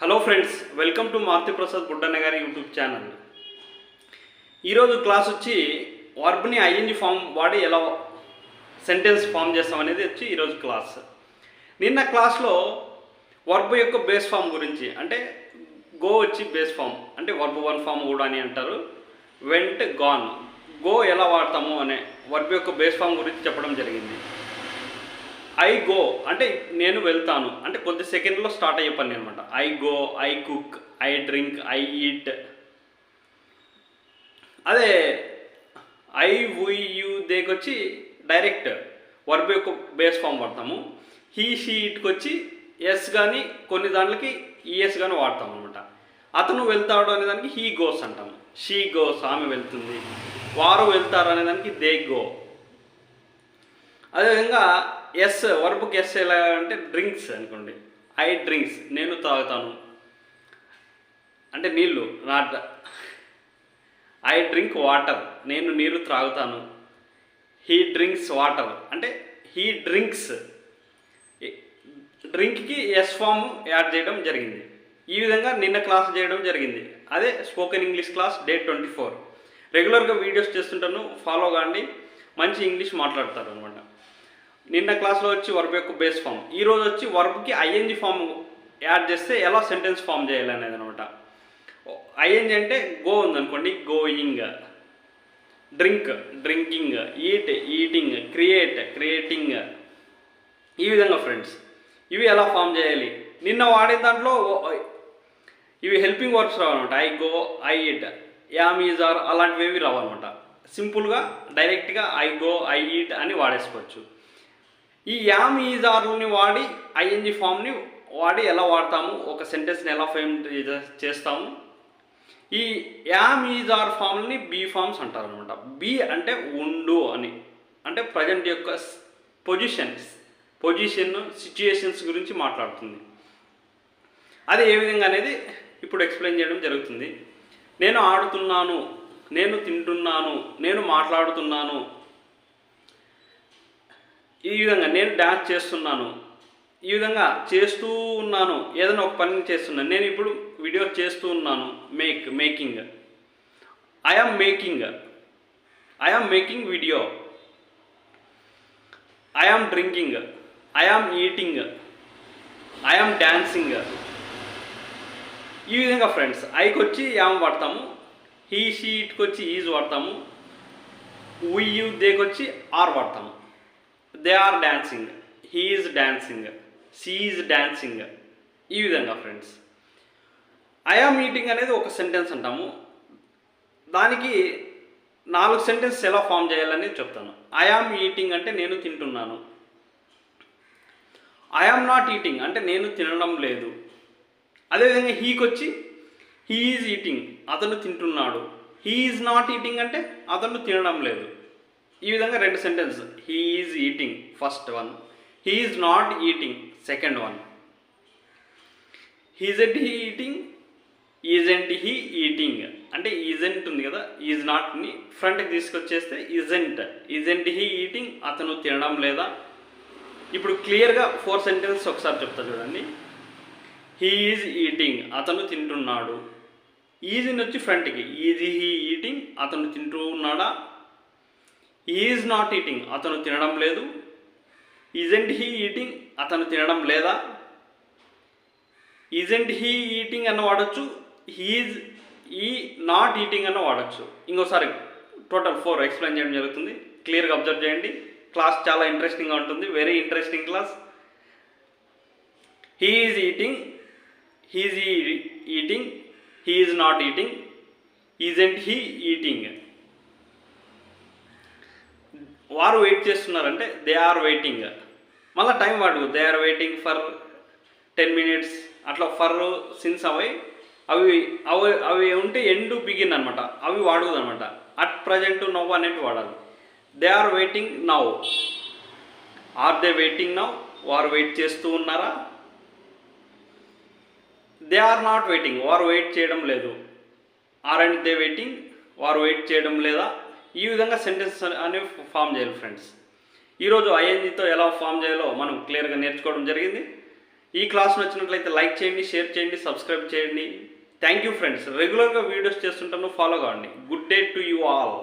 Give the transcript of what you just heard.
Hello friends, welcome to Maruti Prasad Buddanna గారి YouTube channel. ఈరోజు class వచ్చి వర్బ్ని ఐఎన్జి ఫామ్ వాడి ఎలా సెంటెన్స్ ఫామ్ చేస్తామనేది వచ్చి ఈరోజు క్లాస్. నిన్న క్లాస్లో వర్బ్ యొక్క బేస్ ఫామ్ గురించి, అంటే గో వచ్చి బేస్ ఫామ్, అంటే వర్బ్ వన్ ఫామ్ కూడా అని అంటారు. వెంట్, గాన్, గో ఎలా వాడతాము అనే వర్బ్ యొక్క బేస్ ఫామ్ గురించి చెప్పడం జరిగింది. ఐ గో అంటే నేను వెళ్తాను, అంటే కొద్ది సెకండ్లో స్టార్ట్ అయ్యే పని అనమాట. I go, I cook, I drink, I eat. అదే ఐ వి యూ దేకి వచ్చి డైరెక్ట్ వర్బ్ యొక్క బేస్ ఫామ్ వాడతాము. హీ షీ ఇట్కి వచ్చి ఎస్ కానీ కొన్ని దాంట్లకి ఈఎస్ కానీ వాడతాం అనమాట. అతను వెళ్తాడు అనే దానికి హీ గోస్ అంటాము. షీ గోస్, ఆమె వెళ్తుంది. వారు వెళ్తారు అనే దానికి దే గో. అదేవిధంగా ఎస్, వర్బ్కి ఎస్ ఎలా అంటే డ్రింక్స్ అనుకోండి. ఐ డ్రింక్స్, నేను తాగుతాను, అంటే నీళ్ళు. నాట్ ఐ డ్రింక్ వాటర్, నేను నీరు త్రాగుతాను. హీ డ్రింక్స్ వాటర్ అంటే హీ డ్రింక్స్. డ్రింక్కి ఎస్ ఫామ్ యాడ్ చేయడం జరిగింది. ఈ విధంగా నిన్న క్లాస్ చేయడం జరిగింది. అదే స్పోకెన్ ఇంగ్లీష్ క్లాస్ డే 24. రెగ్యులర్గా వీడియోస్ చేస్తుంటాను, ఫాలో కాండి. మంచి ఇంగ్లీష్ మాట్లాడతారు అనమాట. నిన్న క్లాస్లో వచ్చి వర్బ్ యొక్క బేస్ ఫామ్, ఈరోజు వచ్చి వర్బ్కి ఐఎన్జి ఫామ్ యాడ్ చేస్తే ఎలా సెంటెన్స్ ఫామ్ చేయాలి అనేది అనమాట. ఐఎన్జి అంటే గో ఉందనుకోండి, going. Drink, drinking. Eat, eating. Create, creating. ఈ విధంగా ఫ్రెండ్స్ ఇవి ఎలా ఫామ్ చేయాలి. నిన్న వాడే దాంట్లో ఇవి హెల్పింగ్ వర్బ్స్ రావన్నమాట. I go, I eat, am, is, are అలాంటివి రావన్నమాట. సింపుల్గా డైరెక్ట్గా ఐ గో, ఐ ఈట్ అని వాడేసుకోవచ్చు. ఈ యామ్, ఈజ్, ఆర్ని వాడి ఐఎన్జి ఫామ్ని వాడి ఎలా వాడతాము, ఒక సెంటెన్స్ని ఎలా ఫ్రేమ్ చేస్తాము. ఈ యామ్, ఈజ్, ఆర్ ఫామ్ని బీ ఫామ్స్ అంటారు అనమాట. బీ అంటే ఉండు అని, అంటే ప్రజెంట్ యొక్క పొజిషన్, సిచ్యుయేషన్స్ గురించి మాట్లాడుతుంది. అది ఏ విధంగా అనేది ఇప్పుడు ఎక్స్ప్లెయిన్ చేయడం జరుగుతుంది. నేను ఆడుతున్నాను, నేను తింటున్నాను, నేను మాట్లాడుతున్నాను. ఈ విధంగా నేను డ్యాన్స్ చేస్తున్నాను, ఈ విధంగా చేస్తూ ఉన్నాను. ఏదైనా ఒక పని చేస్తున్నాను, నేను ఇప్పుడు వీడియో చేస్తూ ఉన్నాను. Making. I am making video. I am drinking, I am eating, I am dancing. ఈ విధంగా ఫ్రెండ్స్ ఐకి వచ్చి యామ్ వాడతాము, హీ షీ ఇట్కి వచ్చి ఈజ్ వాడతాము, వి యూ దేకి వచ్చి ఆర్ వాడతాము. They are dancing, he is dancing, she is dancing. ఈ విధంగా ఫ్రెండ్స్ ఐ ఆమ్ ఈటింగ్ అనేది ఒక సెంటెన్స్ అంటాము. దానికి 4 సెంటెన్స్ ఎలా ఫామ్ చేయాలని చెప్తాను. ఐ ఆమ్ ఈటింగ్ అంటే నేను తింటున్నాను. ఐ ఆమ్ నాట్ ఈటింగ్ అంటే నేను తినడం లేదు. అదేవిధంగా హీకి వచ్చి హీ ఈజ్ ఈటింగ్, అతను తింటున్నాడు. హీ ఈజ్ నాట్ ఈటింగ్ అంటే అతను తినడం లేదు. ఈ విధంగా 2 sentence. He is eating first one, he is not eating second one. Isn't he eating, isn't he eating అంటే ఈజెంట్ ఉంది కదా, ఈజ్ నాట్ని ఫ్రంట్కి తీసుకొచ్చేస్తే ఈజెంట్ హీ ఈటింగ్, అతను తినడం లేదా. ఇప్పుడు క్లియర్గా 4 సెంటెన్స్ ఒకసారి చెప్తా చూడండి. హీ ఈజ్ ఈటింగ్, అతను తింటున్నాడు. ఈజ్ని వచ్చి ఫ్రంట్కి, ఈజ్ హీ ఈటింగ్, అతను తింటూ ఉన్నాడా. ఈజ్ నాట్ ఈటింగ్, అతను తినడం లేదు. ఈజెంట్ హీ ఈటింగ్, అతను తినడం లేదా. ఈజెంట్ హీ ఈటింగ్ అన్న వాడచ్చు, హీజ్ ఈ నాట్ ఈటింగ్ అన్న వాడచ్చు. ఇంకోసారి టోటల్ 4 ఎక్స్ప్లెయిన్ చేయడం జరుగుతుంది. క్లియర్గా అబ్జర్వ్ చేయండి. క్లాస్ చాలా ఇంట్రెస్టింగ్గా ఉంటుంది, very interesting class. He is eating, he's eating, he is not eating, isn't he eating. వారు వెయిట్ చేస్తున్నారంటే దే ఆర్ వెయిటింగ్. మళ్ళీ టైం వాడు, they are waiting for 10 minutes అట్లా. ఫర్ సిన్స్ అవి ఉంటే ఎండ్ బిగిన్ అనమాట, అవి వాడదు అనమాట. అట్ ప్రజెంట్ నవ్ అనేవి వాడాలి. They are waiting now, are they waiting now, వారు వెయిట్ చేస్తూ ఉన్నారా. దే ఆర్ నాట్ వెయిటింగ్, వారు వెయిట్ చేయడం లేదు. ఆర్ అండ్ దే వెయిటింగ్, వారు వెయిట్ చేయడం లేదా. ఈ విధంగా సెంటెన్స్ అనేవి ఫామ్ చేయాలి ఫ్రెండ్స్. ఈరోజు ఐఎన్జితో ఎలా ఫామ్ చేయాలో మనం క్లియర్గా నేర్చుకోవడం జరిగింది. ఈ క్లాస్ నచ్చినట్లయితే లైక్ చేయండి, షేర్ చేయండి, సబ్స్క్రైబ్ చేయండి. Thank you friends. రెగ్యులర్గా వీడియోస్ చేస్తుంటాను, ఫాలో కావండి. Good day to you all.